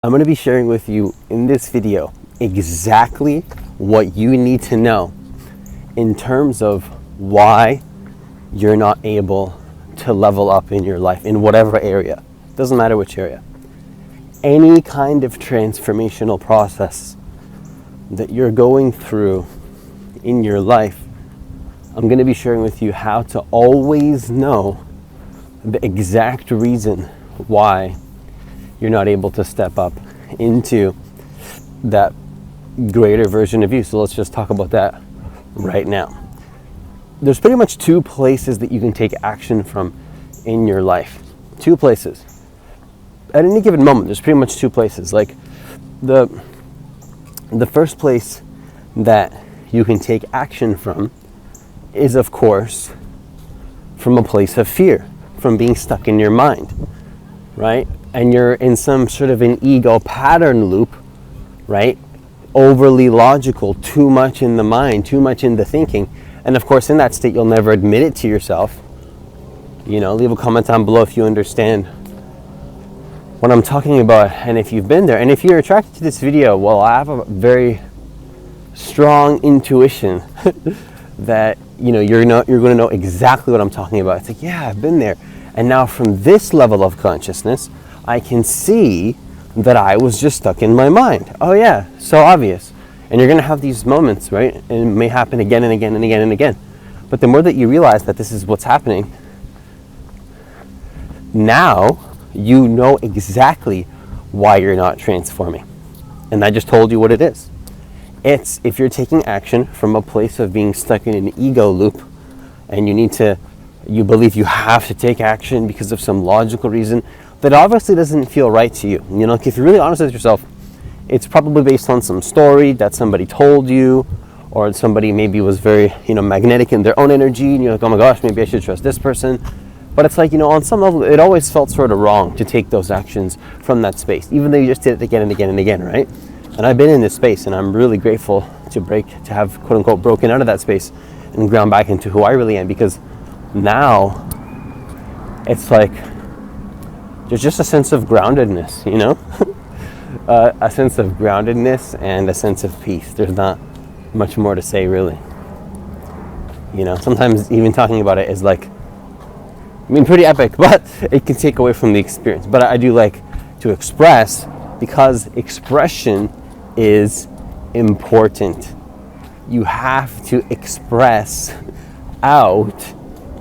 I'm going to be sharing with you in this video exactly what you need to know in terms of why you're not able to level up in your life in whatever area. Doesn't matter which area. Any kind of transformational process that you're going through in your life, I'm going to be sharing with you how to always know the exact reason why you're not able to step up into that greater version of you. So let's just talk about that right now. There's pretty much two places that you can take action from in your life. Two places. At any given moment, there's pretty much two places. Like the first place that you can take action from is, of course, from a place of fear, from being stuck in your mind, right? And you're in some sort of an ego pattern loop, right? Overly logical, too much in the mind, too much in the thinking. And of course, in that state, you'll never admit it to yourself. Leave a comment down below if you understand what I'm talking about and if you've been there. And if you're attracted to this video, well, I have a very strong intuition that, you're going to know exactly what I'm talking about. It's like, yeah, I've been there. And now from this level of consciousness, I can see that I was just stuck in my mind. Oh yeah, so obvious. And you're going to have these moments, right? And it may happen again and again and again and again. But the more that you realize that this is what's happening, now you know exactly why you're not transforming. And I just told you what it is. It's if you're taking action from a place of being stuck in an ego loop and you believe you have to take action because of some logical reason that obviously doesn't feel right to you. If you're really honest with yourself, it's probably based on some story that somebody told you, or somebody maybe was very, magnetic in their own energy, and you're like, oh my gosh, maybe I should trust this person. But it's like, on some level, it always felt sort of wrong to take those actions from that space, even though you just did it again and again and again, right? And I've been in this space, and I'm really grateful to have quote unquote broken out of that space and ground back into who I really am, because now it's like there's just a sense of groundedness, a sense of groundedness and a sense of peace. There's not much more to say, really. Sometimes even talking about it is pretty epic, but it can take away from the experience. But I do like to express, because expression is important. You have to express out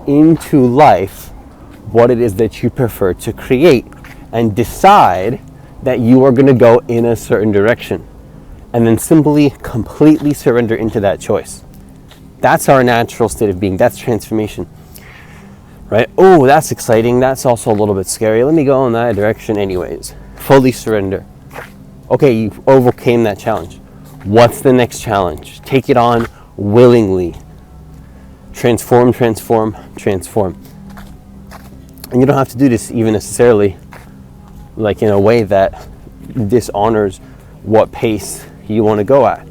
into life what it is that you prefer to create, and decide that you are going to go in a certain direction, and then simply completely surrender into that choice. That's our natural state of being. That's transformation, right? Oh, that's exciting. That's also a little bit scary. Let me go in that direction anyways. Fully surrender. Okay, you overcame that challenge. What's the next challenge? Take it on willingly. Transform, transform, transform. And you don't have to do this even necessarily in a way that dishonors what pace you want to go at.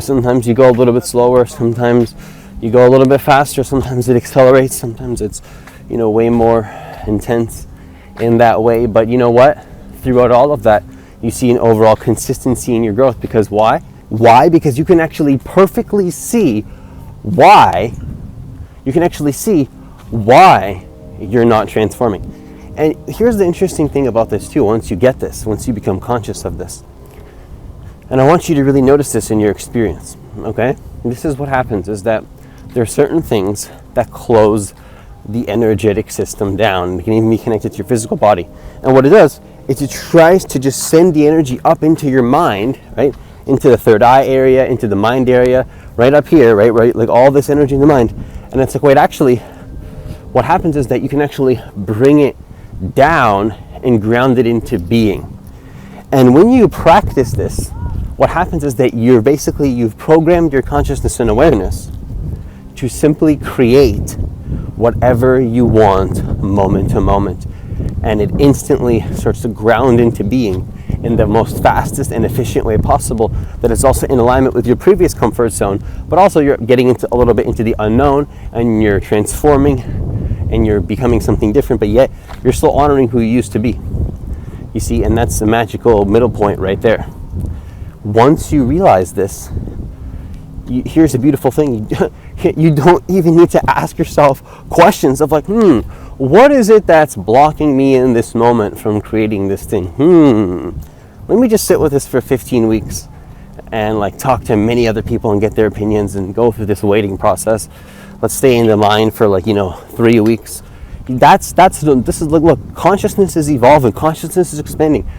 Sometimes you go a little bit slower, sometimes you go a little bit faster, sometimes it accelerates, sometimes it's, way more intense in that way. But you know what? Throughout all of that, you see an overall consistency in your growth. Because why? Why? Because you can actually perfectly see why. You can actually see why you're not transforming. And here's the interesting thing about this too. Once you get this, once you become conscious of this, and I want you to really notice this in your experience, okay? This is what happens, is that there are certain things that close the energetic system down. It can even be connected to your physical body. And what it does is it tries to just send the energy up into your mind, right? Into the third eye area, into the mind area, right up here, right? Like all this energy in the mind. And it's like, wait, actually, what happens is that you can actually bring it down and ground it into being. And when you practice this, what happens is that you've programmed your consciousness and awareness to simply create whatever you want moment to moment. And it instantly starts to ground into being in the most fastest and efficient way possible, that is also in alignment with your previous comfort zone, but also you're getting into a little bit into the unknown, and you're transforming and you're becoming something different, but yet you're still honoring who you used to be. You see, and that's the magical middle point right there. Once you realize this, here's a beautiful thing. You don't even need to ask yourself questions of like, what is it that's blocking me in this moment from creating this thing? Let me just sit with this for 15 weeks and like talk to many other people and get their opinions and go through this waiting process. Let's stay in the line for 3 weeks. This is look, consciousness is evolving, consciousness is expanding.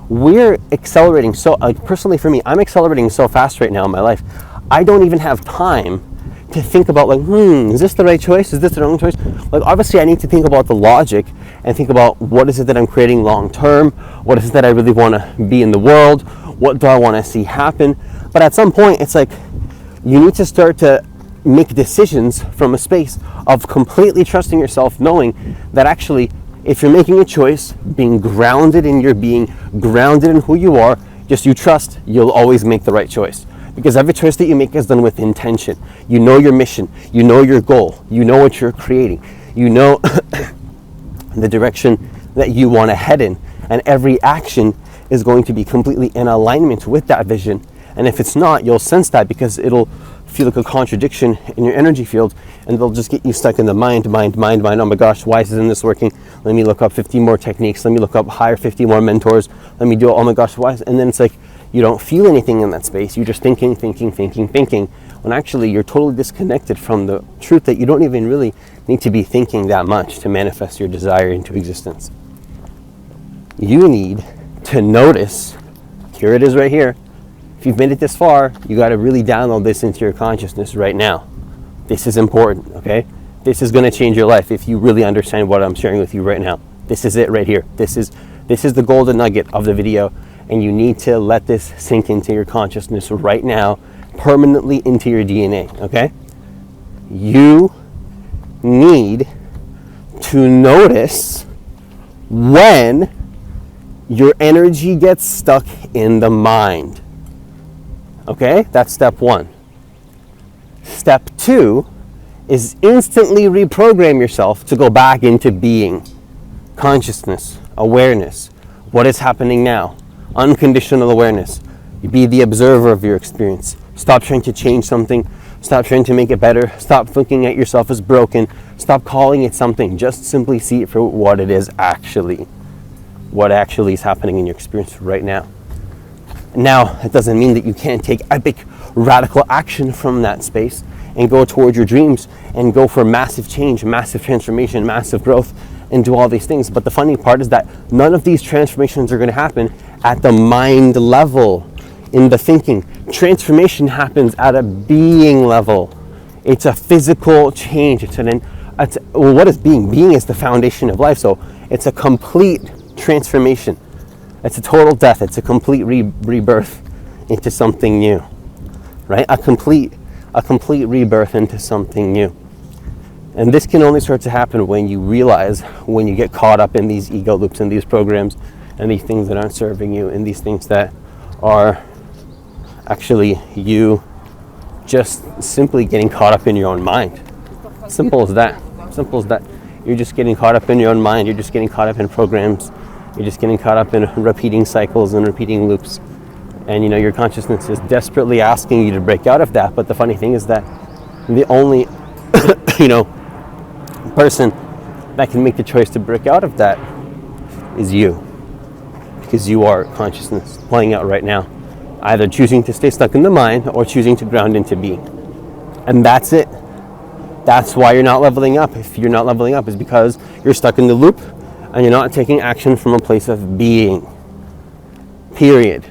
We're accelerating so, personally for me, I'm accelerating so fast right now in my life. I don't even have time to think about is this the right choice? Is this the wrong choice? Like, obviously I need to think about the logic and think about what is it that I'm creating long term? What is it that I really want to be in the world? What do I want to see happen? But at some point, it's like you need to start to make decisions from a space of completely trusting yourself, knowing that actually, if you're making a choice, being grounded in your being, grounded in who you are, just you trust you'll always make the right choice. Because every choice that you make is done with intention. You know your mission, you know your goal, you know what you're creating, you know the direction that you want to head in, and every action is going to be completely in alignment with that vision. And if it's not, you'll sense that because it'll feel like a contradiction in your energy field, and they'll just get you stuck in the mind. Oh my gosh, why isn't this working? Let me look up 50 more techniques. Let me look up, hire 50 more mentors. Let me do it. Oh my gosh, why? And then it's like you don't feel anything in that space. You're just thinking, when actually you're totally disconnected from the truth that you don't even really need to be thinking that much to manifest your desire into existence. You need to notice, here it is right here. If you've made it this far, you got to really download this into your consciousness right now. This is important, okay? This is going to change your life if you really understand what I'm sharing with you right now. This is it right here. This is the golden nugget of the video, and you need to let this sink into your consciousness right now, permanently into your DNA, okay? You need to notice when your energy gets stuck in the mind. Okay, that's step one. Step two is instantly reprogram yourself to go back into being, consciousness, awareness. What is happening now? Unconditional awareness. You be the observer of your experience. Stop trying to change something. Stop trying to make it better. Stop looking at yourself as broken. Stop calling it something. Just simply see it for what it is actually. What actually is happening in your experience right now. Now, it doesn't mean that you can't take epic, radical action from that space and go towards your dreams and go for massive change, massive transformation, massive growth, and do all these things. But the funny part is that none of these transformations are going to happen at the mind level, in the thinking. Transformation happens at a being level. It's a physical change. What is being? Being is the foundation of life. So it's a complete transformation. It's a total death. It's a complete rebirth into something new, right? A complete rebirth into something new. And this can only start to happen when you realize, when you get caught up in these ego loops and these programs and these things that aren't serving you and these things that are actually you just simply getting caught up in your own mind. Simple as that. Simple as that. You're just getting caught up in your own mind. You're just getting caught up in programs. You're just getting caught up in repeating cycles and repeating loops. And your consciousness is desperately asking you to break out of that. But the funny thing is that the only, person that can make the choice to break out of that is you. Because you are consciousness playing out right now. Either choosing to stay stuck in the mind or choosing to ground into being. And that's it. That's why you're not leveling up. If you're not leveling up, it's because you're stuck in the loop and you're not taking action from a place of being. Period.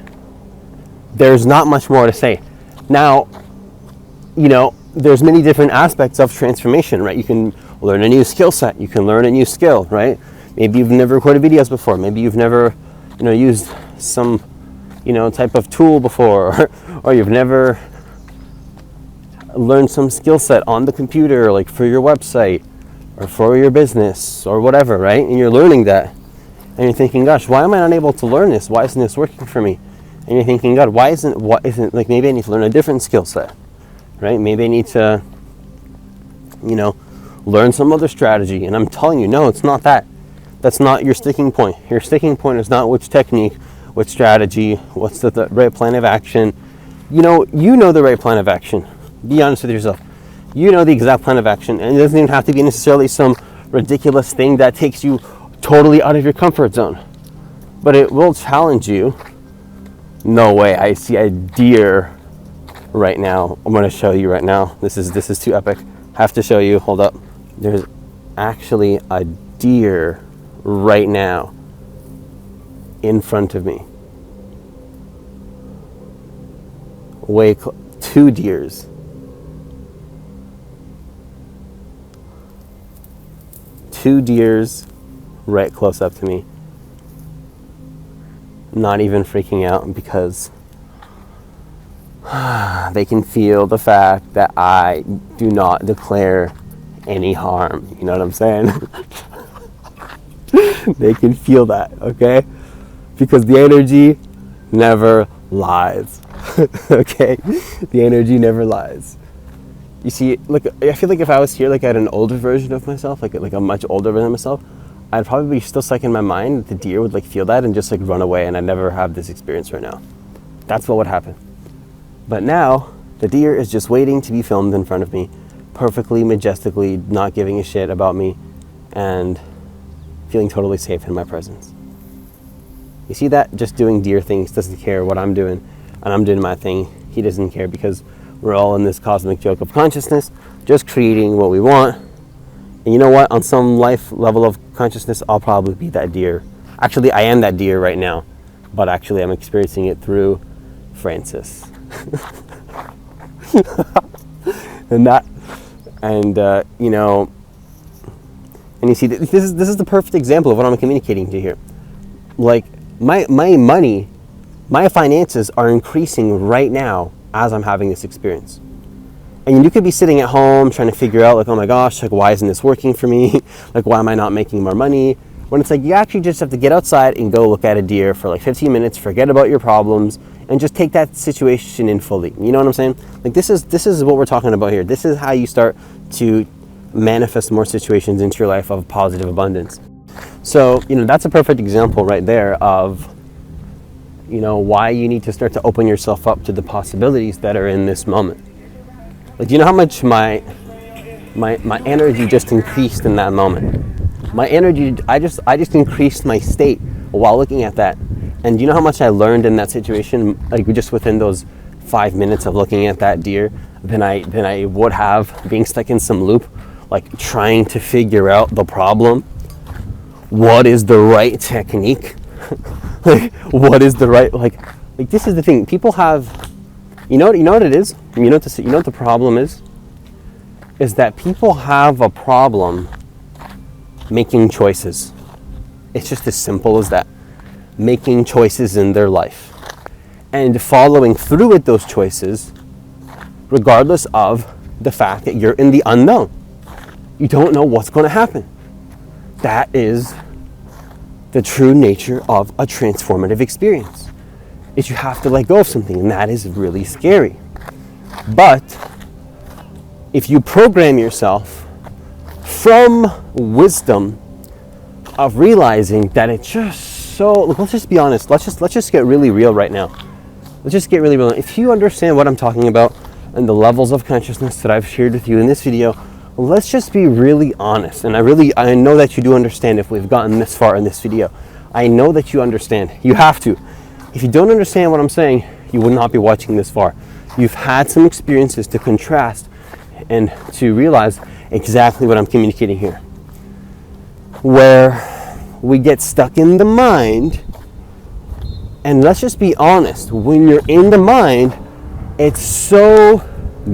There's not much more to say. Now, there's many different aspects of transformation, right? You can learn a new skill set. You can learn a new skill, right? Maybe you've never recorded videos before. Maybe you've never, used some, type of tool before, or you've never learned some skill set on the computer, like for your website or for your business or whatever, right? And you're learning that. And you're thinking, gosh, why am I not able to learn this? Why isn't this working for me? And you're thinking, God, like maybe I need to learn a different skill set, right? Maybe I need to, learn some other strategy. And I'm telling you, no, it's not that. That's not your sticking point. Your sticking point is not which technique, which strategy, what's the right plan of action. You know the right plan of action. Be honest with yourself. You know the exact plan of action, and it doesn't even have to be necessarily some ridiculous thing that takes you totally out of your comfort zone. But it will challenge you. No way, I see a deer right now. I'm gonna show you right now. This is too epic. Have to show you, hold up. There's actually a deer right now in front of me. Two deers. Two deers right close up to me. Not even freaking out because they can feel the fact that I do not declare any harm. You know what I'm saying? They can feel that, okay? Because the energy never lies. Okay? The energy never lies. You see, look, I feel like if I was here like at an older version of myself, like a much older version of myself, I'd probably be still stuck in my mind. The deer would like feel that and just like run away, and I'd never have this experience right now. That's what would happen. But now, the deer is just waiting to be filmed in front of me, perfectly, majestically, not giving a shit about me, and feeling totally safe in my presence. You see that? Just doing deer things, doesn't care what I'm doing, and I'm doing my thing. He doesn't care because we're all in this cosmic joke of consciousness, just creating what we want. And you know what? On some life level of consciousness, I'll probably be that deer. Actually, I am that deer right now, but actually I'm experiencing it through Francis. And you see, this is the perfect example of what I'm communicating to here. Like my money, my finances are increasing right now as I'm having this experience. And you could be sitting at home trying to figure out like, oh my gosh, like why isn't this working for me? Like why am I not making more money? When it's like you actually just have to get outside and go look at a deer for like 15 minutes, forget about your problems, and just take that situation in fully. You know what I'm saying? Like this is what we're talking about here. This is how you start to manifest more situations into your life of positive abundance. So, that's a perfect example right there of, why you need to start to open yourself up to the possibilities that are in this moment. Like, do you know how much my energy just increased in that moment? My energy, I just increased my state while looking at that. And do you know how much I learned in that situation, like just within those 5 minutes of looking at that deer, than I would have being stuck in some loop, like trying to figure out the problem. What is the right technique? Like, what is the right, like this is the thing. People have, you know what it is? You know what the problem is? Is that people have a problem making choices. It's just as simple as that. Making choices in their life. And following through with those choices, regardless of the fact that you're in the unknown. You don't know what's going to happen. That is the true nature of a transformative experience. Is you have to let go of something, and that is really scary. But if you program yourself from wisdom of realizing that it's just so, let's just be honest. Let's just get really real right now. Let's just get really real. If you understand what I'm talking about and the levels of consciousness that I've shared with you in this video, let's just be really honest. And I know that you do understand if we've gotten this far in this video. I know that you understand. You have to. If you don't understand what I'm saying, you would not be watching this far. You've had some experiences to contrast and to realize exactly what I'm communicating here. Where we get stuck in the mind, and let's just be honest, when you're in the mind, it's so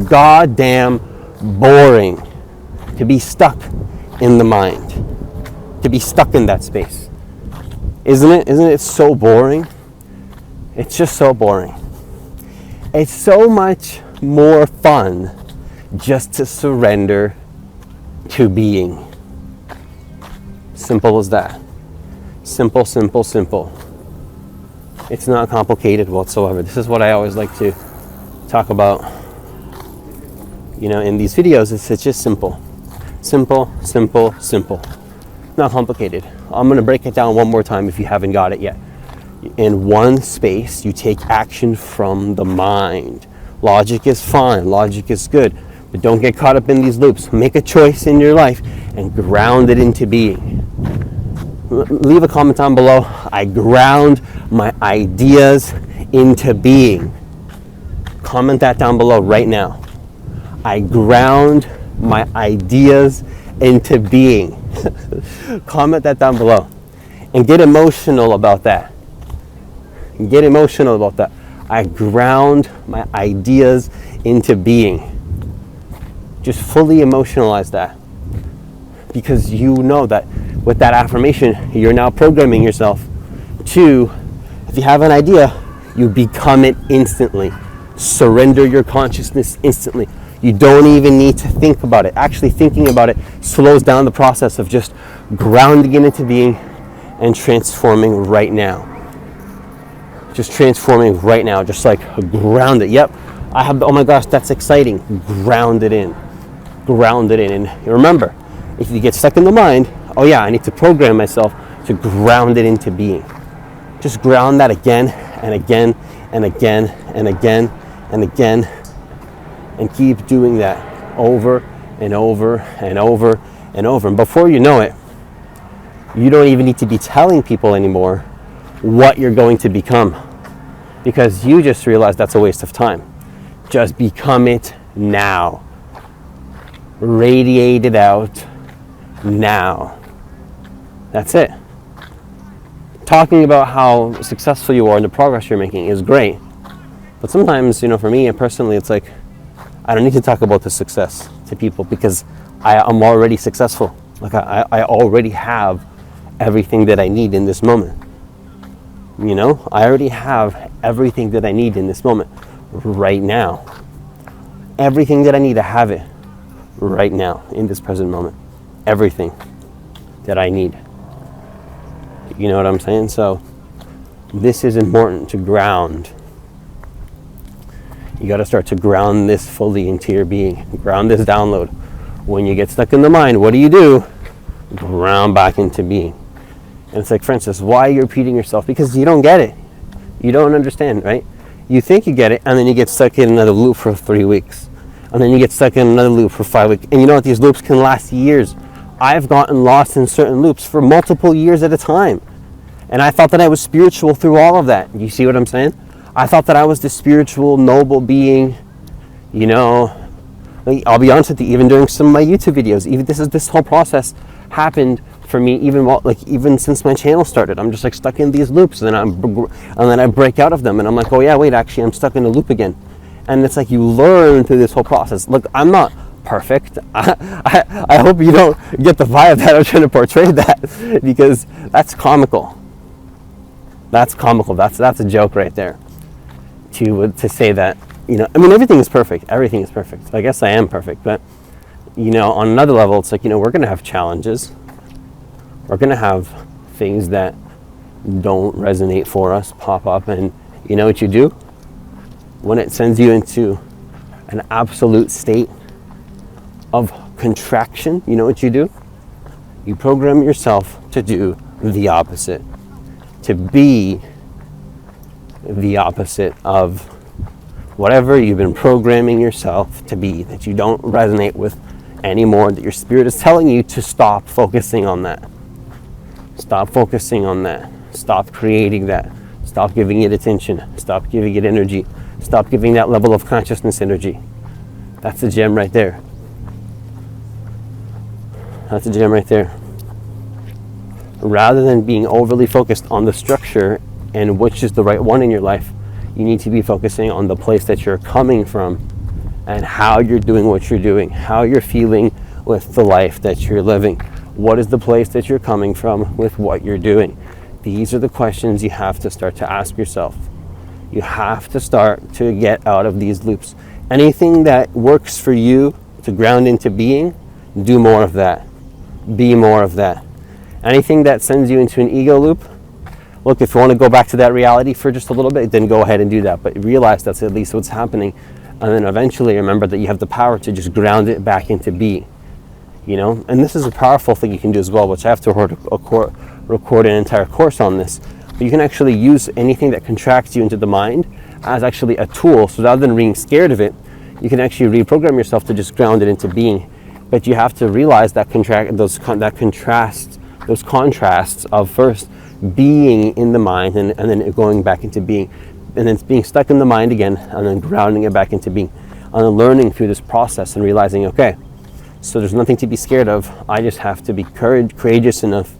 goddamn boring to be stuck in the mind, to be stuck in that space. Isn't it so boring? It's just so boring. It's so much more fun just to surrender to being. Simple as that. Simple, simple, simple. It's not complicated whatsoever. This is what I always like to talk about, in these videos. It's just simple. Simple, simple, simple. Not complicated. I'm going to break it down one more time if you haven't got it yet. In one space, you take action from the mind. Logic is fine, logic is good, but don't get caught up in these loops. Make a choice in your life and ground it into being. Leave a comment down below. I ground my ideas into being. Comment that down below right now. I ground my ideas into being. Comment that down below. And get emotional about that. Get emotional about that. I ground my ideas into being. Just fully emotionalize that. Because you know that with that affirmation, you're now programming yourself to, if you have an idea, you become it instantly. Surrender your consciousness instantly. You don't even need to think about it. Actually thinking about it slows down the process of just grounding it into being and transforming right now. Just transforming right now, just like ground it. Yep, I have, oh my gosh, that's exciting. Ground it in. Ground it in. And remember, if you get stuck in the mind, oh yeah, I need to program myself to ground it into being. Just ground that again and again and again and again and again, and keep doing that over and over and over and over. And before you know it, you don't even need to be telling people anymore what you're going to become, because you just realize that's a waste of time. Just become it now. Radiate it out now. That's it. Talking about how successful you are and the progress you're making is great, but sometimes, for me personally, it's like I don't need to talk about the success to people because I'm already successful. Like I already have everything that I need in this moment. I already have everything that I need in this moment right now. Everything that I need, I have it right now in this present moment. Everything that I need. You know what I'm saying? So this is important to ground. You got to start to ground this fully into your being. Ground this download. When you get stuck in the mind, what do? Ground back into being. And it's like, Francis, why are you repeating yourself? Because you don't get it. You don't understand, right? You think you get it, and then you get stuck in another loop for 3 weeks. And then you get stuck in another loop for 5 weeks. And you know what? These loops can last years. I've gotten lost in certain loops for multiple years at a time. And I thought that I was spiritual through all of that. You see what I'm saying? I thought that I was the spiritual, noble being, I'll be honest with you, even during some of my YouTube videos, even this whole process happened for me even since my channel started. I'm just like stuck in these loops, and then I break out of them, and I'm like, oh yeah, wait, actually I'm stuck in a loop again. And it's like you learn through this whole process. Look, I'm not perfect. I hope you don't get the vibe that I'm trying to portray that, because that's comical. That's comical. That's a joke right there. To say that, everything is perfect. Everything is perfect. I guess I am perfect, but on another level, it's like, we're going to have challenges. We're going to have things that don't resonate for us pop up, and you know what you do? When it sends you into an absolute state of contraction, you know what you do? You program yourself to do the opposite. To be the opposite of whatever you've been programming yourself to be, that you don't resonate with anymore, that your spirit is telling you to stop focusing on that. Stop focusing on that. Stop creating that. Stop giving it attention. Stop giving it energy. Stop giving that level of consciousness energy. That's a gem right there. That's a gem right there. Rather than being overly focused on the structure and which is the right one in your life, you need to be focusing on the place that you're coming from and how you're doing what you're doing, how you're feeling with the life that you're living. What is the place that you're coming from with what you're doing? These are the questions you have to start to ask yourself. You have to start to get out of these loops. Anything that works for you to ground into being, do more of that. Be more of that. Anything that sends you into an ego loop, look, if you want to go back to that reality for just a little bit, then go ahead and do that. But realize that's at least what's happening. And then eventually remember that you have the power to just ground it back into being. you know. And this is a powerful thing you can do as well, which I have to record an entire course on this. But you can actually use anything that contracts you into the mind as actually a tool. So rather than being scared of it, you can actually reprogram yourself to just ground it into being. But you have to realize that those contrasts of first being in the mind and then going back into being, and then being stuck in the mind again, and then grounding it back into being, and then learning through this process and realizing, okay, so there's nothing to be scared of. I just have to be courageous enough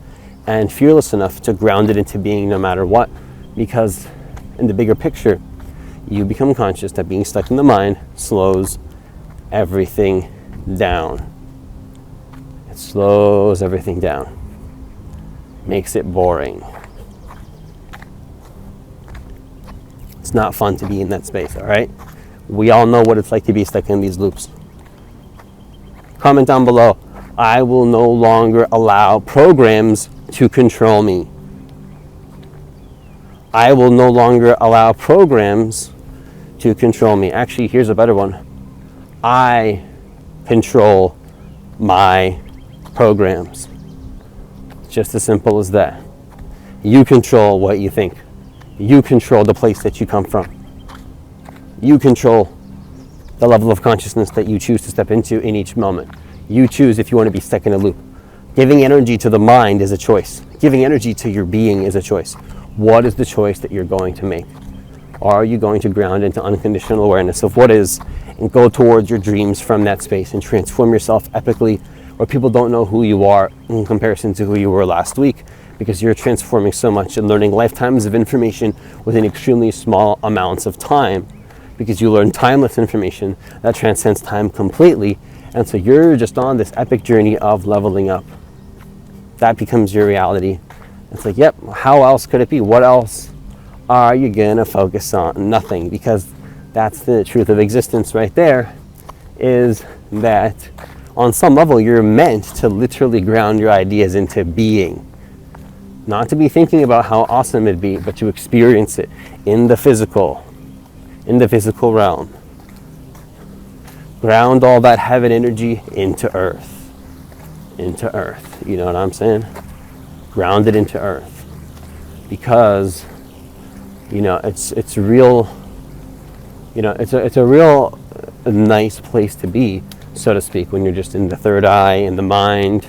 and fearless enough to ground it into being no matter what, because in the bigger picture, you become conscious that being stuck in the mind slows everything down. It slows everything down, makes it boring. It's not fun to be in that space, all right? We all know what it's like to be stuck in these loops. Comment down below, I will no longer allow programs to control me. I will no longer allow programs to control me. Actually, here's a better one. I control my programs. Just as simple as that. You control what you think. You control the place that you come from. You control the level of consciousness that you choose to step into in each moment. You choose if you want to be stuck in a loop. Giving energy to the mind is a choice. Giving energy to your being is a choice. What is the choice that you're going to make? Are you going to ground into unconditional awareness of what is and go towards your dreams from that space and transform yourself epically, where people don't know who you are in comparison to who you were last week, because you're transforming so much and learning lifetimes of information within extremely small amounts of time, because you learn timeless information that transcends time completely. And so you're just on this epic journey of leveling up. That becomes your reality. It's like, yep, how else could it be? What else are you gonna focus on? Nothing, because that's the truth of existence right there, is that on some level you're meant to literally ground your ideas into being. Not to be thinking about how awesome it'd be, but to experience it in the physical realm. Ground all that heaven energy into earth. Into earth, you know what I'm saying? Ground it into earth, because you know it's real. You know, it's a real nice place to be, so to speak, when you're just in the third eye, in the mind.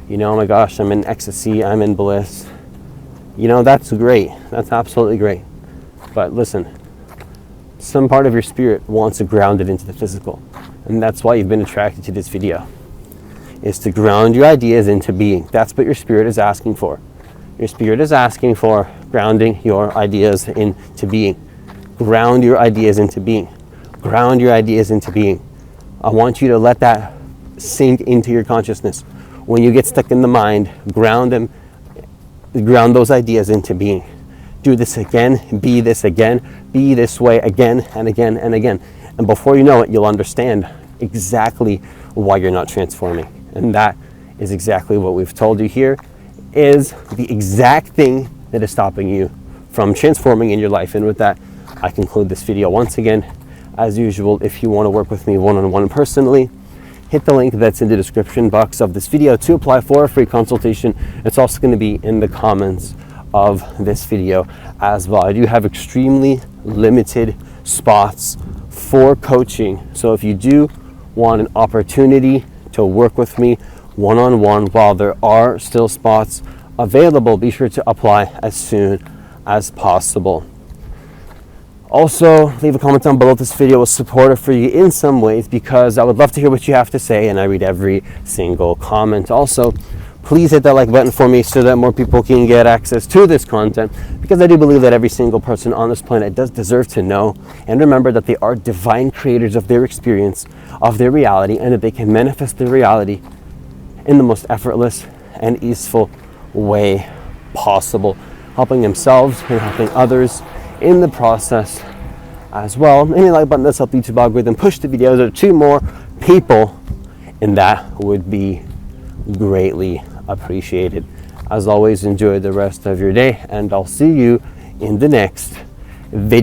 You know, oh my gosh, I'm in ecstasy, I'm in bliss. You know, that's great. That's absolutely great. But listen, some part of your spirit wants to ground it into the physical, and that's why you've been attracted to this video. Is to ground your ideas into being. That's what your spirit is asking for. Your spirit is asking for grounding your ideas into being. Ground your ideas into being. Ground your ideas into being. I want you to let that sink into your consciousness. When you get stuck in the mind, ground those ideas into being. Do this again, be this again, be this way again and again and again. And before you know it, you'll understand exactly why you're not transforming. And that is exactly what we've told you here, is the exact thing that is stopping you from transforming in your life. And with that, I conclude this video. Once again, as usual, if you want to work with me one-on-one personally, hit the link that's in the description box of this video to apply for a free consultation. It's also going to be in the comments of this video as well. I do have extremely limited spots for coaching. So if you do want an opportunity to work with me one-on-one while there are still spots available, be sure to apply as soon as possible. Also, leave a comment down below if this video was supportive for you in some ways, because I would love to hear what you have to say, and I read every single comment. Also, please hit that like button for me so that more people can get access to this content, because I do believe that every single person on this planet does deserve to know and remember that they are divine creators of their experience, of their reality, and that they can manifest their reality in the most effortless and easeful way possible, helping themselves and helping others in the process as well. Any like button does help the YouTube algorithm push the videos to more people, and that would be greatly appreciated. As always, enjoy the rest of your day, and I'll see you in the next video.